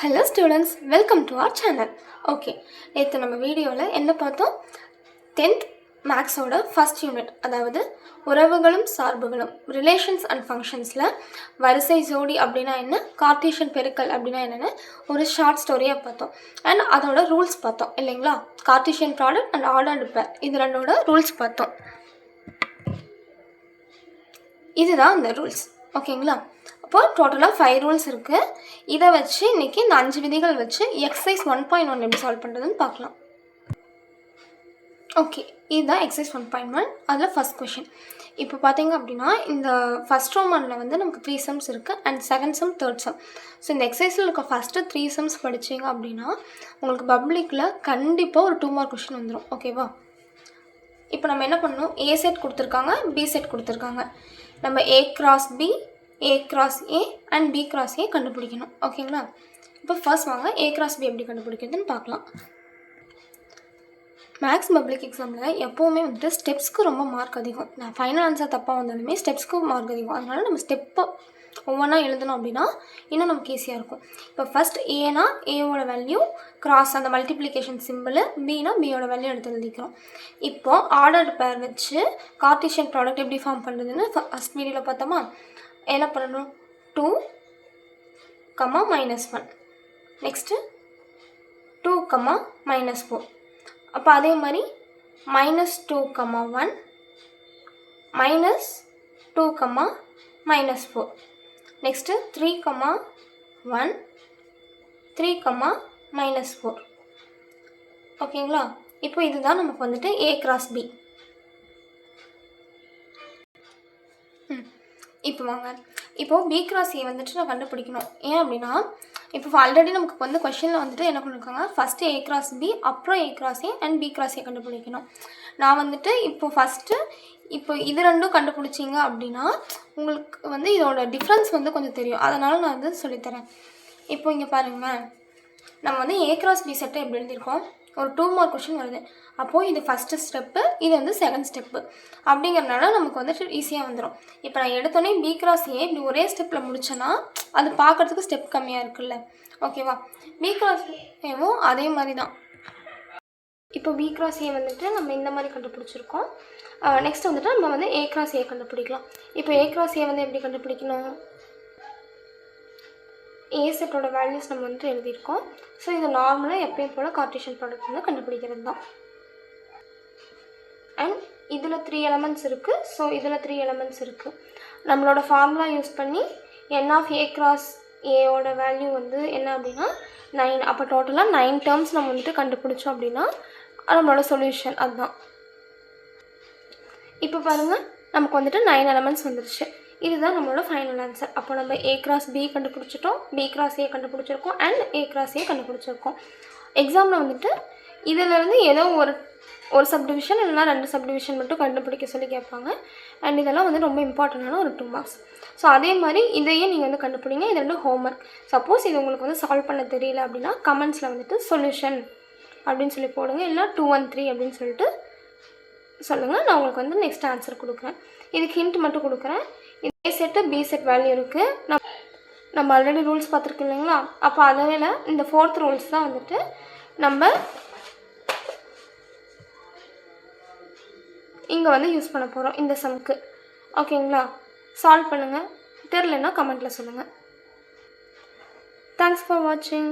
Hello students, welcome to our channel. Okay, நேற்று நம்ம வீடியோவில் என்ன பார்த்தோம்? 10th மேக்ஸோட ஃபர்ஸ்ட் யூனிட், அதாவது உறவுகளும் சார்புகளும் ரிலேஷன்ஸ் அண்ட் ஃபங்க்ஷன்ஸில் வரிசை ஜோடி அப்படின்னா என்ன, கார்ட்டீசியன் பெருக்கல் அப்படின்னா என்னென்னு ஒரு ஷார்ட் ஸ்டோரியாக பார்த்தோம். அண்ட் அதோட ரூல்ஸ் பார்த்தோம் இல்லைங்களா? கார்ட்டீசியன் ப்ராடக்ட் அண்ட் ஆர்டர்டு பேர், இது ரெண்டோட ரூல்ஸ் பார்த்தோம். இதுதான் அந்த ரூல்ஸ், ஓகேங்களா? அப்போது டோட்டலாக 5 ரூல்ஸ் இருக்குது. இதை வச்சு இன்றைக்கி இந்த 5 விதிகள் வச்சு எக்ஸசைஸ் 1.1 எப்படி சால்வ் பண்ணுறதுன்னு பார்க்கலாம். ஓகே, இதுதான் எக்ஸசைஸ் 1.1. அதில் ஃபஸ்ட் கொஷின். இப்போ பார்த்தீங்க அப்படின்னா இந்த ஃபஸ்ட் ரோமனில் வந்து நமக்கு 3 சம்ஸ் இருக்குது and second sum, third sum. So இந்த எக்ஸசைஸில் இருக்க ஃபஸ்ட்டு 3 சம்ஸ் படித்தீங்க அப்படின்னா உங்களுக்கு பப்ளிக்கில் கண்டிப்பாக ஒரு 2 மார்க் கொஷின் வந்துடும். ஓகேவா? இப்போ நம்ம என்ன பண்ணணும், ஏ செட் கொடுத்துருக்காங்க, பி செட் கொடுத்துருக்காங்க. நம்ம A cross B, A cross A and B cross A கண்டுபிடிக்கணும். ஓகேங்களா? இப்போ ஃபர்ஸ்ட் வாங்க ஏ கிராஸ் பி எப்படி கண்டுபிடிக்கிறதுன்னு பார்க்கலாம். மேக்ஸ் பப்ளிக் எக்ஸாமில் எப்போவுமே வந்துட்டு ஸ்டெப்ஸ்க்கு ரொம்ப மார்க் அதிகம். நான் ஃபைனல் ஆன்சர் தப்பாக வந்தாலுமே ஸ்டெப்ஸ்க்கு மார்க் அதிகம். அதனால் நம்ம ஸ்டெப்பை ஒவ்வொன்றா எழுதணும் அப்படின்னா இன்னும் நமக்கு ஈஸியாக இருக்கும். இப்போ ஃபஸ்ட் ஏனா ஏவோட வேல்யூ கிராஸ் அந்த மல்டிப்ளிகேஷன் சிம்பிள், பினா பியோட வேல்யூ எடுத்து எழுதிக்கிறோம். இப்போது ஆர்டர்டு பேர் வச்சு கார்ட்டீசியன் ப்ராடக்ட் எப்படி ஃபார்ம் பண்ணுறதுன்னு ஃபஸ்ட் வீடியோவில் பார்த்தோமா? என்ன பண்ணணும், 2, -1, நெக்ஸ்ட்டு 2, -4. அப்போ அதே மாதிரி -2, -1, -2, -4. நெக்ஸ்ட்டு 3, 1, 3, -4. ஓகேங்களா? இப்போ இதுதான் நமக்கு வந்துட்டு ஏ கிராஸ் பி. இப்போ வாங்க, இப்போது பி கிராஸ் ஏ வந்துட்டு நான் கண்டுபிடிக்கணும். ஏன் அப்படின்னா இப்போ ஆல்ரெடி நமக்கு வந்து கொஷனில் வந்துட்டு என்ன பண்ணியிருக்காங்க, ஃபஸ்ட்டு ஏ கிராஸ் பி, அப்புறம் A cross A and B cross A கண்டுபிடிக்கணும். நான் வந்துட்டு இப்போ இது ரெண்டும் கண்டுபிடிச்சிங்க அப்படின்னா உங்களுக்கு வந்து இதோட டிஃப்ரென்ஸ் வந்து கொஞ்சம் தெரியும். அதனால் நான் வந்து சொல்லித்தரேன். இப்போ இங்கே பாருங்கள், நம்ம வந்து ஏ கிராஸ் பி செட்டை எப்படி எழுதியிருக்கோம், ஒரு 2 மார்க் கொஷின் வருது. அப்போது இது ஃபஸ்ட்டு ஸ்டெப்பு, இது வந்து செகண்ட் ஸ்டெப்பு. அப்படிங்கிறனால நமக்கு வந்துட்டு ஈஸியாக வந்துடும். இப்போ நான் எடுத்தோடனே பி கிராஸ் ஏ இப்படி ஒரே ஸ்டெப்பில் முடிச்சேன்னா அது பார்க்குறதுக்கு ஸ்டெப் கம்மியாக இருக்குல்ல. ஓகேவா? பி கிராஸ் ஏவும் அதே மாதிரி தான். இப்போ பி கிராஸ் ஏ வந்துட்டு நம்ம இந்த மாதிரி கண்டுபிடிச்சிருக்கோம். நெக்ஸ்ட் வந்துட்டு நம்ம வந்து ஏ கிராஸ் ஏ கண்டுபிடிக்கலாம். இப்போ ஏ கிராஸ் ஏ வந்து எப்படி கண்டுபிடிக்கணும், ஏ செட்டோட வேல்யூஸ் நம்ம வந்துட்டு எழுதியிருக்கோம். ஸோ இது நார்மலாக எப்பயும் போல் கார்ட்டீசியன் ப்ராடக்ட் வந்து கண்டுபிடிக்கிறது தான். அண்ட் இதில் 3 எலமெண்ட்ஸ் இருக்குது. ஸோ இதில் 3 எலமெண்ட்ஸ் இருக்குது. நம்மளோட ஃபார்முலா யூஸ் பண்ணி n ஆஃப் ஏ கிராஸ் ஏவோட வேல்யூ வந்து என்ன அப்படின்னா 9. அப்போ டோட்டலாக 9 டேர்ம்ஸ் நம்ம வந்துட்டு கண்டுபிடிச்சோம் அப்படின்னா நம்மளோட சொல்யூஷன் அதுதான். இப்போ பாருங்கள், நமக்கு வந்துட்டு 9 எலமெண்ட்ஸ் வந்துருச்சு. இதுதான் நம்மளோட ஃபைனல் ஆன்சர். அப்போ நம்ம ஏ கிராஸ் பி கண்டுபிடிச்சிட்டோம், பி கிராஸ் ஏ கண்டுபிடிச்சிருக்கோம் அண்ட் ஏ கிராஸ் ஏ கண்டுபிடிச்சிருக்கோம். எக்ஸாமில் வந்துட்டு இதிலேருந்து ஏதோ ஒரு சப்டிவிஷன் இல்லைனா 2 சப்டிவிஷன் மட்டும் கண்டுபிடிக்க சொல்லி கேட்பாங்க. அண்ட் இதெல்லாம் வந்து ரொம்ப இம்பார்ட்டண்டான ஒரு 2 மார்க்ஸ். ஸோ அதே மாதிரி இதையே நீங்கள் வந்து கண்டுபிடிங்க. இது 2 ஹோம்ஒர்க். சப்போஸ் இது உங்களுக்கு வந்து சால்வ் பண்ண தெரியல அப்படின்னா கமெண்ட்ஸில் வந்துட்டு சொல்யூஷன் அப்படின்னு சொல்லி போடுங்க, இல்லை 213 அப்படின்னு சொல்லிட்டு சொல்லுங்கள். நான் உங்களுக்கு வந்து நெக்ஸ்ட் ஆன்சர் கொடுக்குறேன். இதுக்கு ஹிண்ட் மட்டும் கொடுக்குறேன். ஏ செட்டு பி செட் வேல்யூ இருக்குது. நம்ம ஆல்ரெடி ரூல்ஸ் பார்த்துருக்கு இல்லைங்களா? அப்போ அதில் இந்த 4th ரூல்ஸ் தான் வந்துட்டு நம்ம இங்கே வந்து யூஸ் பண்ண போகிறோம் இந்த சம்க்கு. ஓகேங்களா? சால்வ் பண்ணுங்கள். தெரிலன்னா கமெண்ட்டில் சொல்லுங்கள். தேங்க்ஸ் ஃபார் வாட்சிங்.